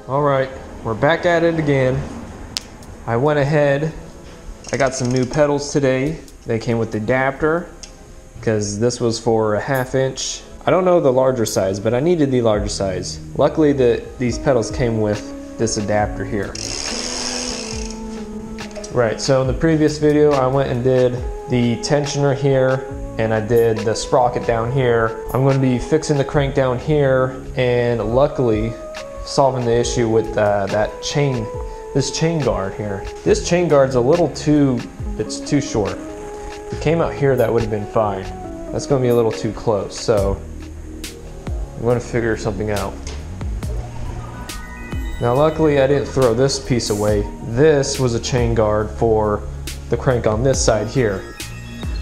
Alright, we're back at it again. I went ahead, I got some new pedals today. They came with the adapter because this was for a 1/2 inch. I don't know the larger size, but I needed the larger size. Luckily these pedals came with this adapter here. Right, so in the previous video I went and did the tensioner here and I did the sprocket down here. I'm going to be fixing the crank down here and luckily solving the issue with this chain guard here. This chain guard's a little too short. If it came out here, that would have been fine. That's going to be a little too close, so I'm going to figure something out. Now luckily I didn't throw this piece away. This was a chain guard for the crank on this side here.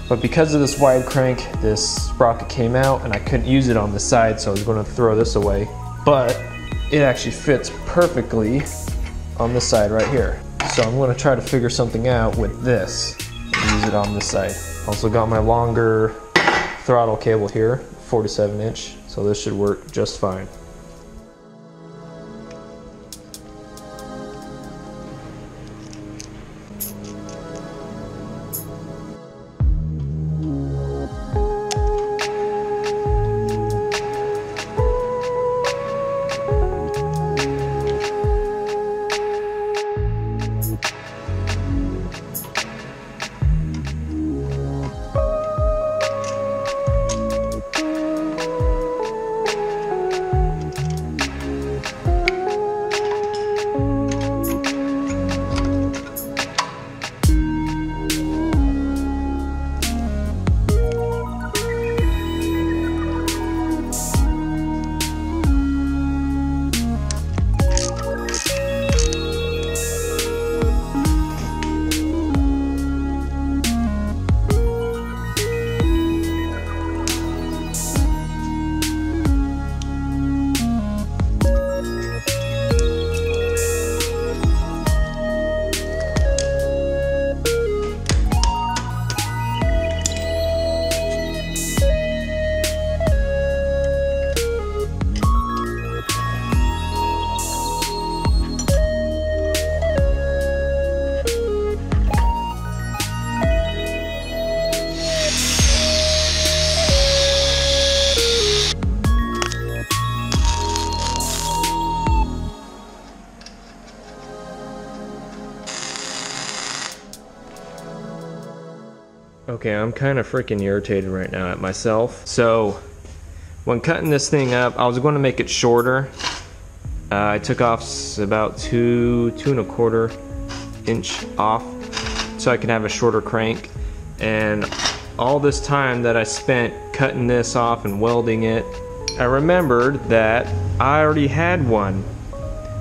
But because of this wide crank, this sprocket came out and I couldn't use it on the side, so I was going to throw this away. But it actually fits perfectly on this side right here. So I'm going to try to figure something out with this and use it on this side. Also got my longer throttle cable here, 47 inch, so this should work just fine. Okay, I'm kind of freaking irritated right now at myself. So, when cutting this thing up, I was going to make it shorter. I took off about 2.25 inch off so I can have a shorter crank. And all this time that I spent cutting this off and welding it, I remembered that I already had one.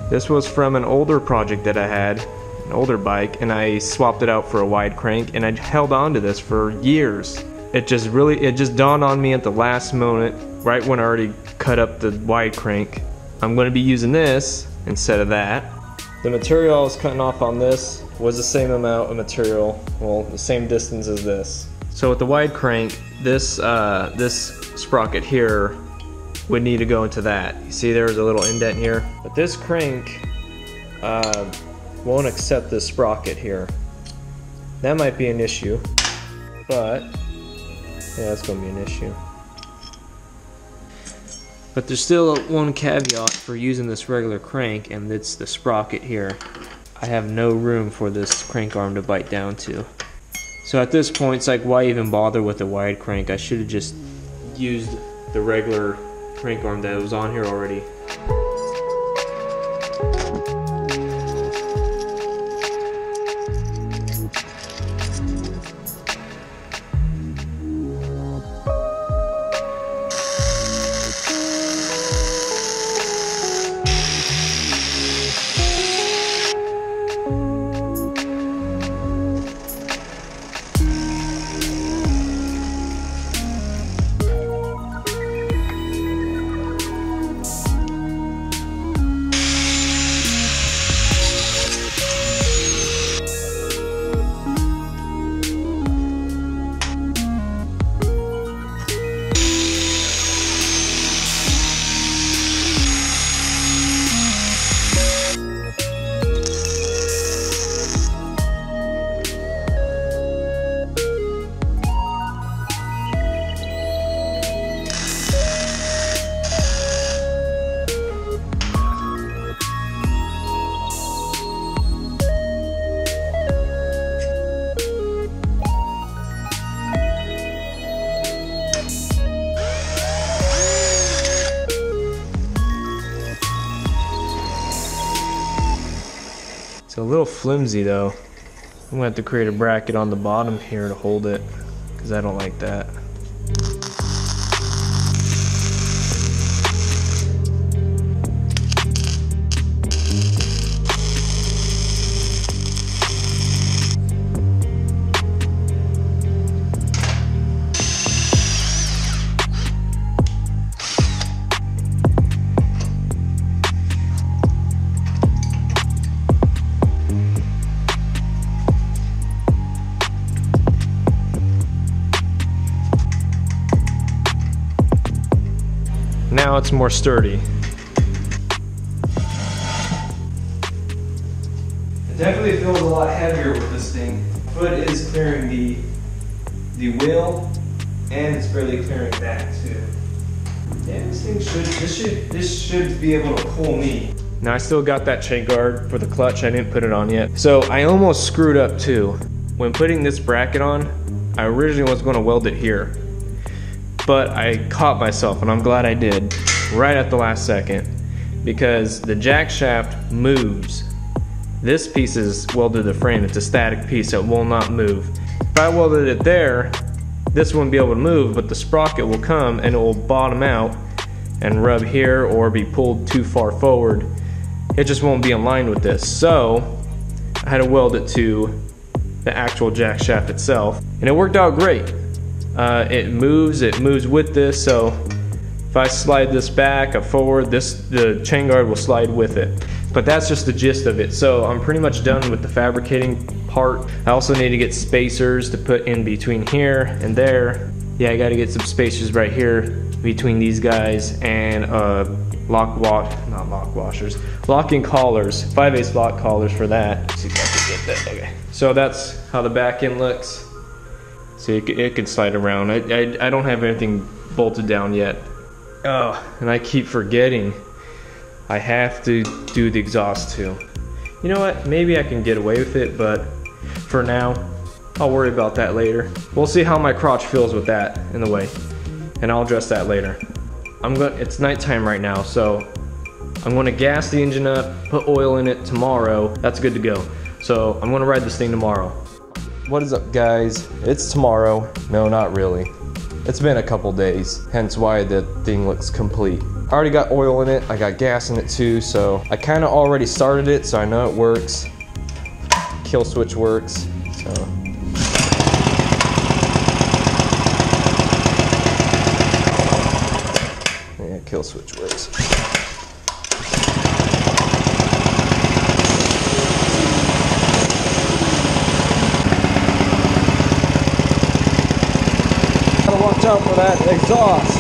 This was from an older project that I had. Older bike, and I swapped it out for a wide crank, and I held on to this for years. It just dawned on me at the last moment, right when I already cut up the wide crank. I'm going to be using this instead of that. The material I was cutting off on this was the same amount of material, well, the same distance as this. So with the wide crank, this sprocket here would need to go into that. You see there's a little indent here, but this crank won't accept this sprocket here. That might be an issue, but yeah, that's going to be an issue. But there's still one caveat for using this regular crank, and it's the sprocket here. I have no room for this crank arm to bite down to. So at this point, it's like, why even bother with the wide crank? I should have just used the regular crank arm that was on here already. a little flimsy though. I'm gonna have to create a bracket on the bottom here to hold it, because I don't like that. Now it's more sturdy. It definitely feels a lot heavier with this thing. Foot is clearing the wheel, and it's barely clearing that too. Yeah, this should be able to pull me. Now I still got that chain guard for the clutch. I didn't put it on yet. So I almost screwed up too. When putting this bracket on, I originally was going to weld it here. But I caught myself, and I'm glad I did, right at the last second, because the jack shaft moves. This piece is welded to the frame. It's a static piece that will not move. If I welded it there, this wouldn't be able to move, but the sprocket will come and it will bottom out and rub here or be pulled too far forward. It just won't be in line with this. So I had to weld it to the actual jack shaft itself, and it worked out great. It moves with this, so if I slide this back or forward, the chain guard will slide with it. But that's just the gist of it. So I'm pretty much done with the fabricating part. I also need to get spacers to put in between here and there. Yeah, I gotta get some spacers right here between these guys, and locking collars, 5/8 lock collars for that. Let's see if I can get that. Okay. So that's how the back end looks. See, it can slide around. I don't have anything bolted down yet. Oh, and I keep forgetting. I have to do the exhaust too. You know what? Maybe I can get away with it, but for now, I'll worry about that later. We'll see how my crotch feels with that in the way, and I'll address that later. It's nighttime right now, so I'm gonna gas the engine up, put oil in it tomorrow. That's good to go. So I'm gonna ride this thing tomorrow. What is up, guys? It's tomorrow. No, not really. It's been a couple days, hence why the thing looks complete. I already got oil in it, I got gas in it too, so I kind of already started it, so I know it works. Kill switch works, so. Yeah, kill switch works. Watch out for that exhaust.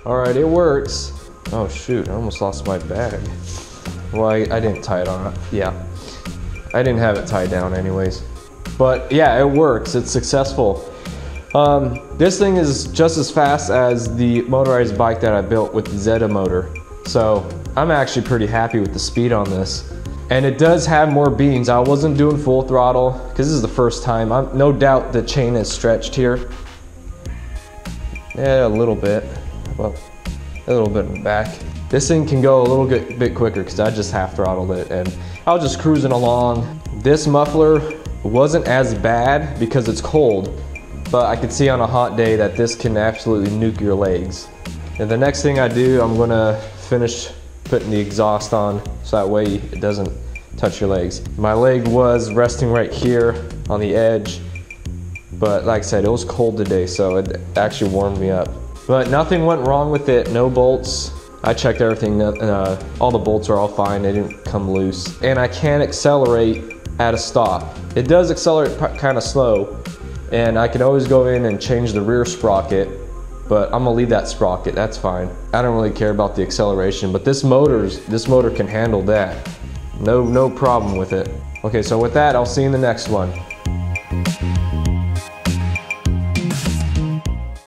All right, it works. Oh shoot, I almost lost my bag. Well, I didn't tie it on. Yeah, I didn't have it tied down anyways. But yeah, it works, it's successful. This thing is just as fast as the motorized bike that I built with the Zeta motor. So I'm actually pretty happy with the speed on this. And it does have more beans. I wasn't doing full throttle because this is the first time. No doubt the chain is stretched here. Yeah, a little bit. Well, a little bit in the back. This thing can go a little bit quicker because I just half throttled it and I was just cruising along. This muffler wasn't as bad because it's cold, but I could see on a hot day that this can absolutely nuke your legs. And the next thing I do, I'm gonna finish putting the exhaust on so that way it doesn't touch your legs. My leg was resting right here on the edge, but like I said, it was cold today, so it actually warmed me up. But nothing went wrong with it, no bolts. I checked everything, all the bolts are all fine, they didn't come loose. And I can accelerate at a stop. It does accelerate kind of slow, and I can always go in and change the rear sprocket, but I'm gonna leave that sprocket, that's fine. I don't really care about the acceleration, but this motor can handle that. No problem with it. Okay, so with that, I'll see you in the next one.